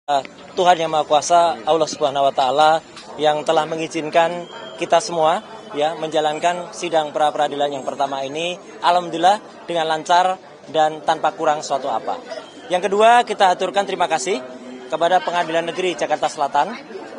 Tuhan Yang Maha Kuasa, Allah Subhanahu wa taala yang telah mengizinkan kita semua ya menjalankan sidang pra peradilan yang pertama ini alhamdulillah dengan lancar dan tanpa kurang suatu apa. Yang kedua, kita aturkan terima kasih kepada Pengadilan Negeri Jakarta Selatan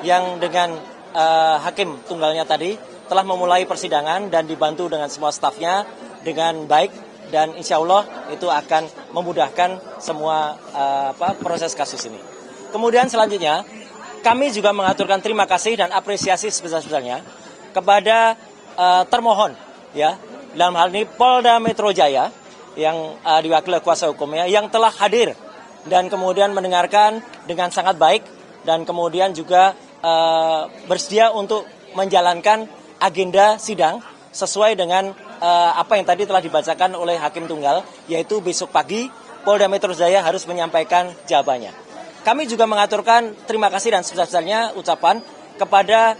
yang dengan hakim tunggalnya tadi telah memulai persidangan dan dibantu dengan semua stafnya dengan baik dan insya Allah itu akan memudahkan semua proses kasus ini. Kemudian selanjutnya, kami juga mengaturkan terima kasih dan apresiasi sebesar-besarnya kepada termohon, ya, dalam hal ini Polda Metro Jaya yang diwakili kuasa hukumnya yang telah hadir dan kemudian mendengarkan dengan sangat baik dan kemudian juga bersedia untuk menjalankan agenda sidang sesuai dengan apa yang tadi telah dibacakan oleh Hakim Tunggal, yaitu besok pagi Polda Metro Jaya harus menyampaikan jawabannya. Kami juga mengaturkan terima kasih dan sebesar-besarnya ucapan kepada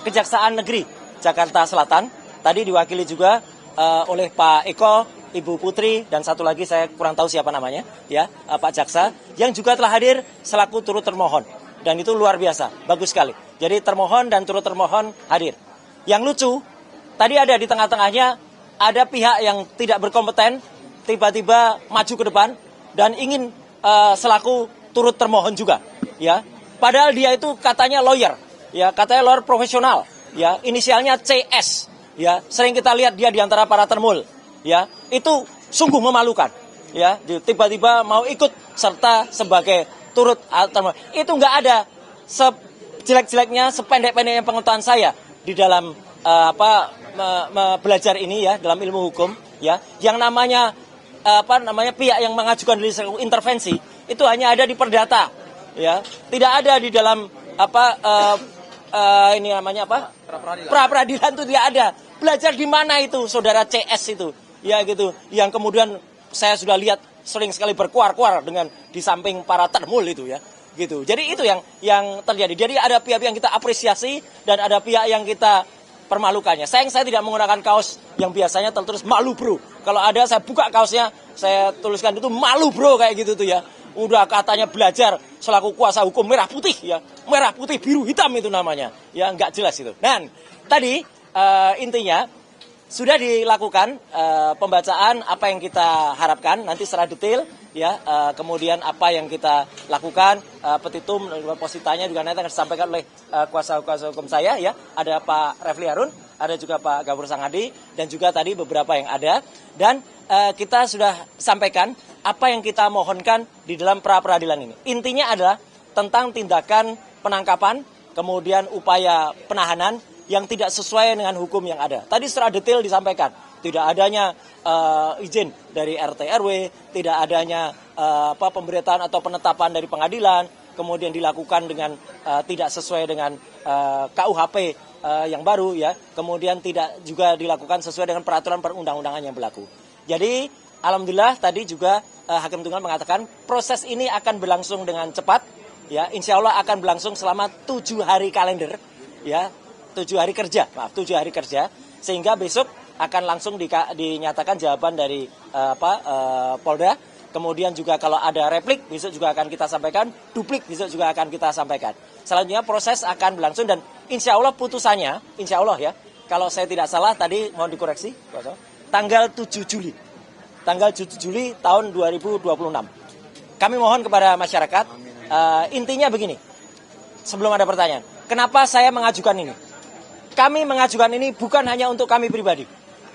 Kejaksaan Negeri Jakarta Selatan. Tadi diwakili juga oleh Pak Eko, Ibu Putri, dan satu lagi saya kurang tahu siapa namanya, ya Pak Jaksa, yang juga telah hadir selaku turut termohon. Dan itu luar biasa, bagus sekali. Jadi termohon dan turut termohon hadir. Yang lucu, tadi ada di tengah-tengahnya ada pihak yang tidak berkompeten, tiba-tiba maju ke depan dan ingin selaku turut termohon juga, ya. Padahal dia itu katanya lawyer, ya, katanya lawyer profesional, ya, inisialnya CS, ya. Sering kita lihat dia di antara para termul, ya. Itu sungguh memalukan, ya. Tiba-tiba mau ikut serta sebagai turut termohon. Itu nggak ada sejelek-jeleknya, sependek-pendeknya pengetahuan saya di dalam belajar ini, ya, dalam ilmu hukum, ya. Yang namanya pihak yang mengajukan diri sebagai intervensi itu hanya ada di perdata, ya, tidak ada di dalam pra peradilan itu tidak ada. Belajar di mana itu saudara CS itu, ya gitu, yang kemudian saya sudah lihat sering sekali berkuar-kuar dengan di samping para termul itu, ya gitu. Jadi itu yang terjadi. Jadi ada pihak yang kita apresiasi dan ada pihak yang kita permalukannya. Sayang saya tidak menggunakan kaos yang biasanya tertulis malu bro. Kalau ada saya buka kaosnya, saya tuliskan itu malu bro kayak gitu tuh, ya. Udah katanya belajar selaku kuasa hukum merah putih, ya. Merah putih biru hitam itu namanya. Ya nggak jelas itu. Dan tadi intinya sudah dilakukan pembacaan apa yang kita harapkan nanti secara detail, ya. Kemudian apa yang kita lakukan, petitum dan positanya juga nanti akan disampaikan oleh kuasa hukum saya, ya. Ada Pak Refli Harun, ada juga Pak Gafur Sangadi dan juga tadi beberapa yang ada. Dan kita sudah sampaikan apa yang kita mohonkan di dalam pra peradilan ini. Intinya adalah tentang tindakan penangkapan, kemudian upaya penahanan yang tidak sesuai dengan hukum yang ada. Tadi secara detail disampaikan, tidak adanya izin dari RT RW, tidak adanya pemberitaan atau penetapan dari pengadilan, kemudian dilakukan dengan tidak sesuai dengan KUHP yang baru, ya. Kemudian tidak juga dilakukan sesuai dengan peraturan perundang-undangan yang berlaku. Jadi alhamdulillah tadi juga Hakim Tunggal mengatakan proses ini akan berlangsung dengan cepat, ya. Insya Allah akan berlangsung selama 7 hari kalender, ya. 7 hari kerja, 7 hari kerja, sehingga besok akan langsung dinyatakan jawaban dari Polda. Kemudian juga kalau ada replik besok juga akan kita sampaikan, duplik besok juga akan kita sampaikan. Selanjutnya proses akan berlangsung dan insya Allah putusannya, insya Allah, ya, kalau saya tidak salah tadi mohon dikoreksi, tanggal 7 Juli. Tanggal 7 Juli tahun 2026. Kami mohon kepada masyarakat, intinya begini, sebelum ada pertanyaan, kenapa saya mengajukan ini? Kami mengajukan ini bukan hanya untuk kami pribadi.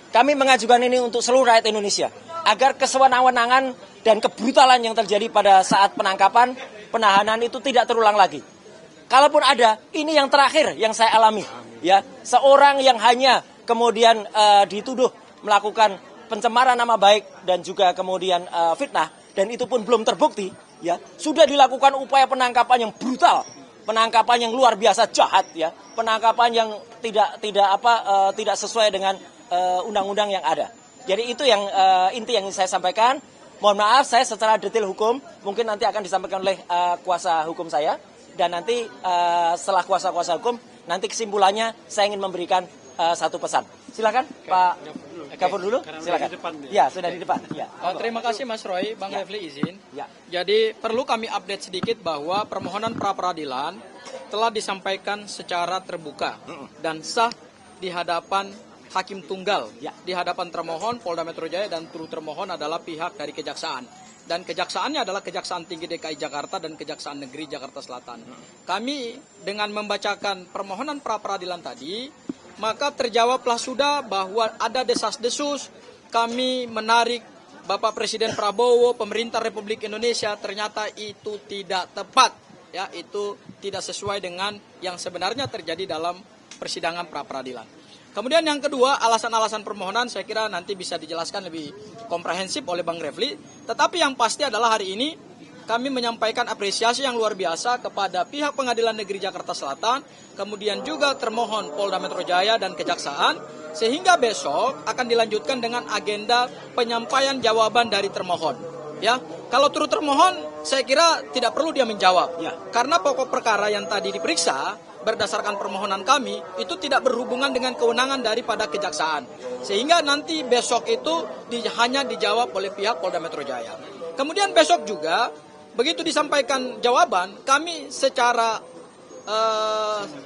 Kami mengajukan ini untuk seluruh rakyat Indonesia. Agar kesewenang-wenangan dan kebrutalan yang terjadi pada saat penangkapan, penahanan itu tidak terulang lagi. Kalaupun ada, ini yang terakhir yang saya alami. Ya, seorang yang hanya kemudian dituduh melakukan pencemaran nama baik dan juga kemudian fitnah, dan itu pun belum terbukti, ya. Sudah dilakukan upaya penangkapan yang brutal. Penangkapan yang luar biasa jahat, ya, penangkapan yang tidak sesuai dengan undang-undang yang ada. Jadi itu yang inti yang ingin saya sampaikan. Mohon maaf saya secara detail hukum mungkin nanti akan disampaikan oleh kuasa hukum saya dan nanti setelah kuasa hukum nanti kesimpulannya saya ingin memberikan satu pesan. Silakan Pak Gafur dulu, silakan. Ya, sudah di depan. Ya. Terima kasih Mas Roy, Bang Refli izin. Ya. Jadi perlu kami update sedikit bahwa permohonan pra peradilan telah disampaikan secara terbuka dan sah di hadapan hakim tunggal, di hadapan termohon Polda Metro Jaya dan turut termohon adalah pihak dari kejaksaan. Dan kejaksaannya adalah Kejaksaan Tinggi DKI Jakarta dan Kejaksaan Negeri Jakarta Selatan. Kami dengan membacakan permohonan pra peradilan tadi, maka terjawablah sudah bahwa ada desas-desus kami menarik Bapak Presiden Prabowo, pemerintah Republik Indonesia, ternyata itu tidak tepat. Ya, itu tidak sesuai dengan yang sebenarnya terjadi dalam persidangan pra peradilan. Kemudian yang kedua, alasan-alasan permohonan saya kira nanti bisa dijelaskan lebih komprehensif oleh Bang Refli. Tetapi yang pasti adalah hari ini kami menyampaikan apresiasi yang luar biasa kepada pihak Pengadilan Negeri Jakarta Selatan, kemudian juga termohon Polda Metro Jaya dan Kejaksaan, sehingga besok akan dilanjutkan dengan agenda penyampaian jawaban dari termohon. Ya, kalau turut termohon, saya kira tidak perlu dia menjawab. Karena pokok perkara yang tadi diperiksa berdasarkan permohonan kami itu tidak berhubungan dengan kewenangan daripada kejaksaan, sehingga nanti besok itu hanya dijawab oleh pihak Polda Metro Jaya. Kemudian besok juga begitu disampaikan jawaban, kami secara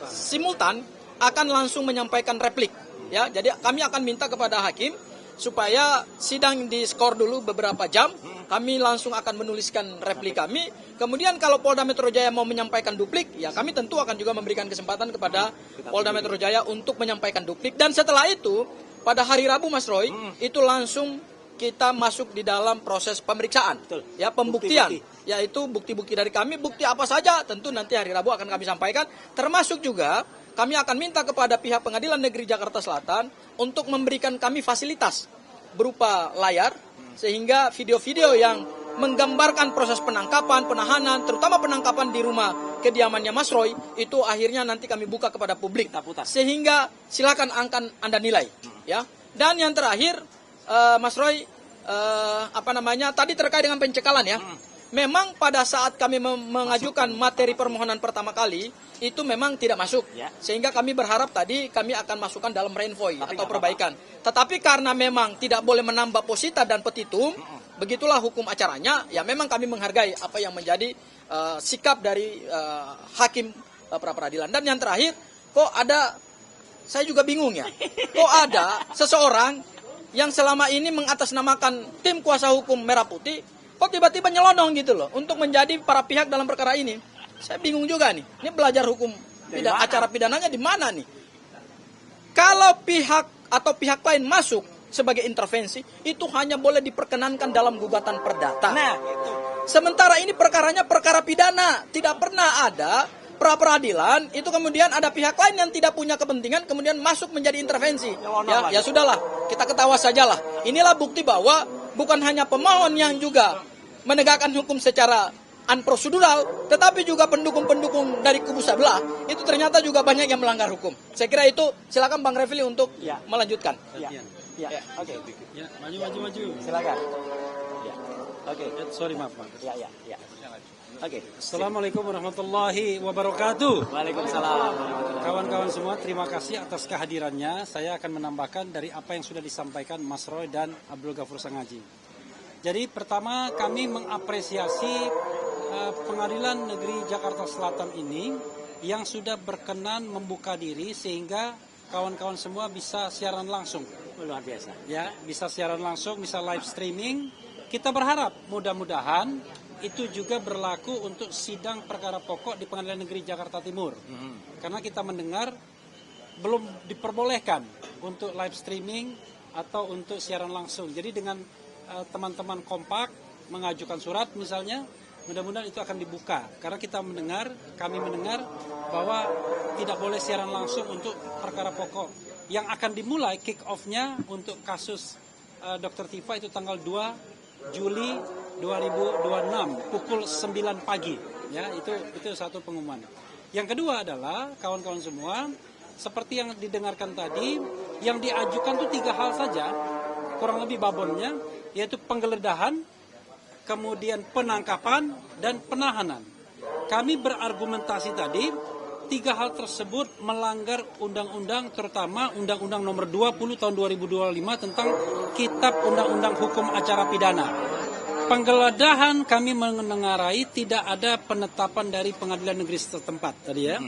simultan akan langsung menyampaikan replik. Ya, jadi kami akan minta kepada hakim supaya sidang diskor dulu beberapa jam, kami langsung akan menuliskan replik kami. Kemudian kalau Polda Metro Jaya mau menyampaikan duplik, ya kami tentu akan juga memberikan kesempatan kepada Polda Metro Jaya untuk menyampaikan duplik. Dan setelah itu, pada hari Rabu Mas Roy, itu langsung kita masuk di dalam proses pemeriksaan. Ya, pembuktian. Yaitu bukti-bukti dari kami, bukti apa saja tentu nanti hari Rabu akan kami sampaikan. Termasuk juga kami akan minta kepada pihak Pengadilan Negeri Jakarta Selatan untuk memberikan kami fasilitas berupa layar, sehingga video-video yang menggambarkan proses penangkapan, penahanan, terutama penangkapan di rumah kediamannya Mas Roy, itu akhirnya nanti kami buka kepada publik. Sehingga silakan Anda nilai. Ya. Dan yang terakhir, Mas Roy, tadi terkait dengan pencekalan ya. Memang pada saat kami mengajukan materi permohonan pertama kali, itu memang tidak masuk. Sehingga kami berharap tadi kami akan masukkan dalam renvoy atau perbaikan. Tetapi karena memang tidak boleh menambah posita dan petitum, begitulah hukum acaranya, ya memang kami menghargai apa yang menjadi sikap dari hakim pra peradilan. Dan yang terakhir, kok ada, saya juga bingung ya, kok ada seseorang yang selama ini mengatasnamakan tim kuasa hukum Merah Putih, kok tiba-tiba nyelonong gitu loh untuk menjadi para pihak dalam perkara ini. Saya bingung juga nih. Ini belajar hukum acara pidananya di mana nih? Kalau pihak atau pihak lain masuk sebagai intervensi, itu hanya boleh diperkenankan dalam gugatan perdata. Nah, sementara ini perkaranya perkara pidana, tidak pernah ada pra peradilan itu kemudian ada pihak lain yang tidak punya kepentingan kemudian masuk menjadi intervensi. Ya sudahlah, kita ketawa sajalah. Inilah bukti bahwa bukan hanya pemohon yang juga menegakkan hukum secara unprosedural, tetapi juga pendukung-pendukung dari kubu sebelah itu ternyata juga banyak yang melanggar hukum. Saya kira itu, silakan Bang Refli untuk melanjutkan. Oke. Maju. Silakan. Oke. Sorry, maaf. Oke. Assalamualaikum warahmatullahi wabarakatuh. Waalaikumsalam. Kawan-kawan semua, terima kasih atas kehadirannya. Saya akan menambahkan dari apa yang sudah disampaikan Mas Roy dan Abdul Ghafur Sangaji. Jadi pertama kami mengapresiasi Pengadilan Negeri Jakarta Selatan ini yang sudah berkenan membuka diri sehingga kawan-kawan semua bisa siaran langsung. Luar biasa. Ya, bisa siaran langsung, bisa live streaming. Kita berharap mudah-mudahan itu juga berlaku untuk sidang perkara pokok di Pengadilan Negeri Jakarta Timur. Karena kita mendengar belum diperbolehkan untuk live streaming atau untuk siaran langsung. Jadi dengan teman-teman kompak mengajukan surat misalnya, mudah-mudahan itu akan dibuka. Karena kami mendengar bahwa tidak boleh siaran langsung untuk perkara pokok. Yang akan dimulai kick off-nya untuk kasus Dr. Tifa itu tanggal 2 Juli 2026 pukul 9 pagi. Ya, itu satu pengumuman. Yang kedua adalah kawan-kawan semua, seperti yang didengarkan tadi, yang diajukan itu 3 hal saja, kurang lebih babonnya, yaitu penggeledahan, kemudian penangkapan, dan penahanan. Kami berargumentasi tadi, ketiga hal tersebut melanggar undang-undang, terutama Undang-Undang Nomor 20 Tahun 2025 tentang Kitab Undang-Undang Hukum Acara Pidana. Penggeledahan kami menengarai tidak ada penetapan dari pengadilan negeri setempat tadi ya.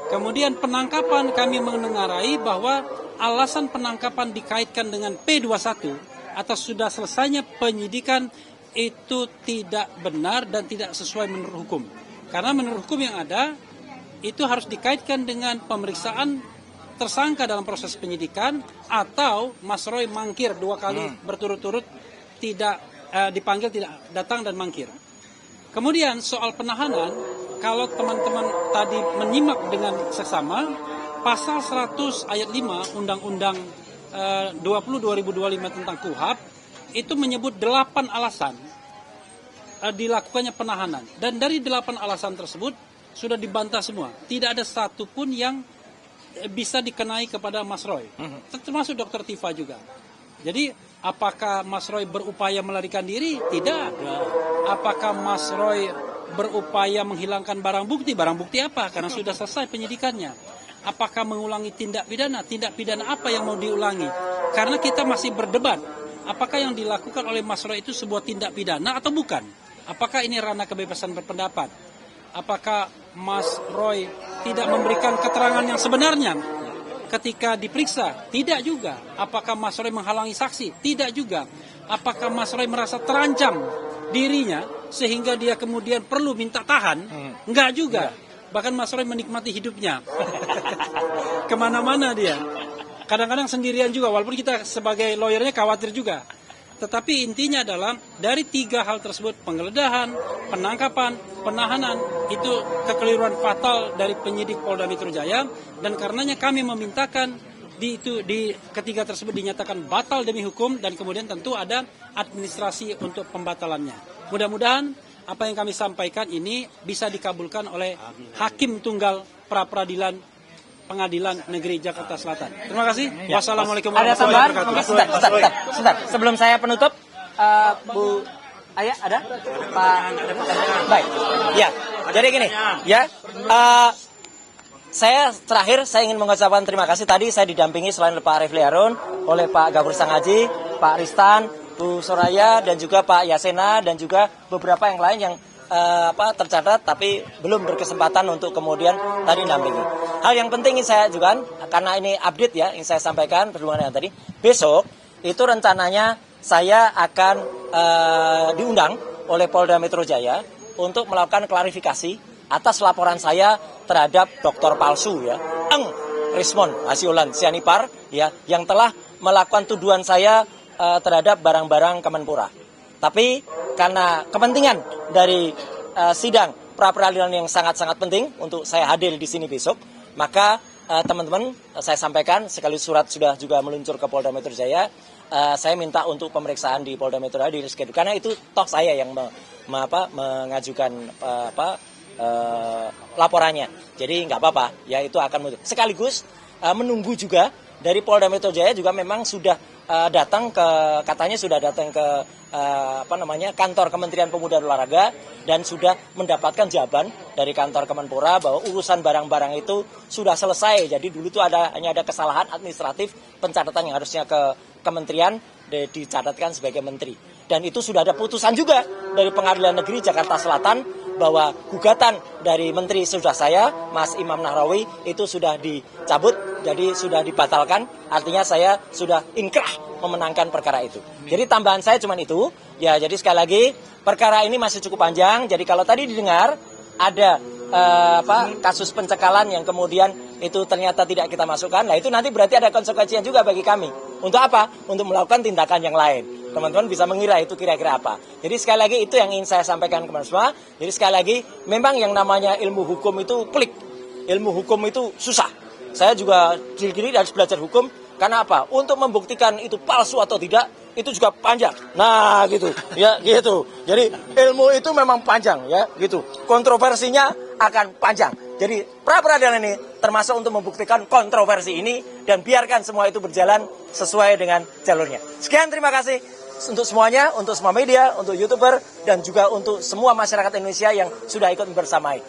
Kemudian penangkapan kami menengarai bahwa alasan penangkapan dikaitkan dengan P21 atas sudah selesainya penyidikan itu tidak benar dan tidak sesuai menurut hukum. Karena menurut hukum yang ada itu harus dikaitkan dengan pemeriksaan tersangka dalam proses penyidikan atau Mas Roy mangkir 2 kali berturut-turut tidak dipanggil, tidak datang dan mangkir. Kemudian soal penahanan, kalau teman-teman tadi menyimak dengan seksama, pasal 100 ayat 5 Undang-Undang 20/2025 tentang KUHP itu menyebut 8 alasan dilakukannya penahanan. Dan dari 8 alasan tersebut sudah dibantah semua. Tidak ada satupun yang bisa dikenai kepada Mas Roy. Termasuk Dr. Tifa juga. Jadi apakah Mas Roy berupaya melarikan diri? Tidak. Apakah Mas Roy berupaya menghilangkan barang bukti? Barang bukti apa? Karena sudah selesai penyidikannya. Apakah mengulangi tindak pidana? Tindak pidana apa yang mau diulangi? Karena kita masih berdebat. Apakah yang dilakukan oleh Mas Roy itu sebuah tindak pidana atau bukan? Apakah ini ranah kebebasan berpendapat? Apakah Mas Roy tidak memberikan keterangan yang sebenarnya ketika diperiksa? Tidak juga. Apakah Mas Roy menghalangi saksi? Tidak juga. Apakah Mas Roy merasa terancam dirinya sehingga dia kemudian perlu minta tahan? Enggak juga. Bahkan Mas Roy menikmati hidupnya. Kemana-mana dia. Kadang-kadang sendirian juga, walaupun kita sebagai lawyernya khawatir juga. Tetapi intinya adalah dari 3 hal tersebut, penggeledahan, penangkapan, penahanan, itu kekeliruan fatal dari penyidik Polda Metro Jaya, dan karenanya kami memintakan di ketiga tersebut dinyatakan batal demi hukum, dan kemudian tentu ada administrasi untuk pembatalannya. Mudah-mudahan apa yang kami sampaikan ini bisa dikabulkan oleh Hakim Tunggal Pra-Peradilan Pengadilan Negeri Jakarta Selatan. Terima kasih. Wassalamualaikum warahmatullahi wabarakatuh. Sebentar. Sebelum saya penutup, Bu Aya ada? Pak. Baik. Ya. Jadi gini, ya. Saya ingin mengucapkan terima kasih. Tadi saya didampingi selain Pak Refli Harun oleh Pak Gafur Sangaji, Pak Ristan, Bu Soraya, dan juga Pak Yasena, dan juga beberapa yang lain yang tercatat tapi belum berkesempatan untuk kemudian tadi dampingi. Hal yang penting ini saya juga, karena ini update ya, yang saya sampaikan berhubungan dengan tadi, besok itu rencananya saya akan diundang oleh Polda Metro Jaya untuk melakukan klarifikasi atas laporan saya terhadap dokter palsu ya, Rismon Hasiolan Sianipar ya, yang telah melakukan tuduhan saya terhadap barang-barang Kemenpora. Tapi karena kepentingan dari sidang pra-peradilan yang sangat-sangat penting untuk saya hadir di sini besok, maka teman-teman saya sampaikan, sekali surat sudah juga meluncur ke Polda Metro Jaya, saya minta untuk pemeriksaan di Polda Metro Jaya di reschedule, karena itu toh saya yang mengajukan laporannya. Jadi nggak apa-apa, ya itu akan sekaligus menunggu juga dari Polda Metro Jaya juga memang sudah katanya sudah datang ke kantor Kementerian Pemuda dan Olahraga dan sudah mendapatkan jawaban dari kantor Kemenpora bahwa urusan barang-barang itu sudah selesai. Jadi dulu itu hanya ada kesalahan administratif pencatatan yang harusnya ke kementerian dicatatkan sebagai menteri. Dan itu sudah ada putusan juga dari Pengadilan Negeri Jakarta Selatan bahwa gugatan dari menteri sudah saya, Mas Imam Nahrawi, itu sudah dicabut, jadi sudah dibatalkan. Artinya saya sudah inkrah memenangkan perkara itu. Jadi tambahan saya cuma itu. Ya, jadi sekali lagi perkara ini masih cukup panjang. Jadi kalau tadi didengar ada kasus pencekalan yang kemudian itu ternyata tidak kita masukkan, nah itu nanti berarti ada konsekuensinya juga bagi kami. Untuk apa? Untuk melakukan tindakan yang lain. Teman-teman bisa mengira itu kira-kira apa. Jadi sekali lagi itu yang ingin saya sampaikan kepada semua. Jadi sekali lagi memang yang namanya ilmu hukum itu pelik. Ilmu hukum itu susah. Saya juga diri harus belajar hukum. Karena apa? Untuk membuktikan itu palsu atau tidak, itu juga panjang. Nah, gitu. Ya, gitu. Jadi ilmu itu memang panjang, ya, gitu. Kontroversinya akan panjang. Jadi pra-peradilan ini termasuk untuk membuktikan kontroversi ini dan biarkan semua itu berjalan sesuai dengan jalurnya. Sekian, terima kasih untuk semuanya, untuk semua media, untuk YouTuber, dan juga untuk semua masyarakat Indonesia yang sudah ikut bersamai.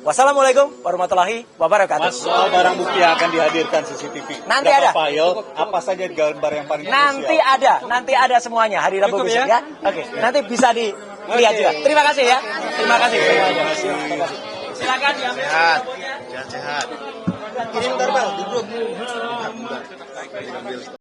Wassalamualaikum warahmatullahi wabarakatuh. Mas, soal barang bukti yang akan dihadirkan CCTV. Nanti berapa ada. file, apa saja gambar yang paling Nanti ada semuanya hari Rabu Cukup besok ya? ya. Oke, nanti bisa dilihat juga. Terima kasih ya. Terima kasih semuanya. Silakan diambil. Sehat. Kirim ntar Bang di grup.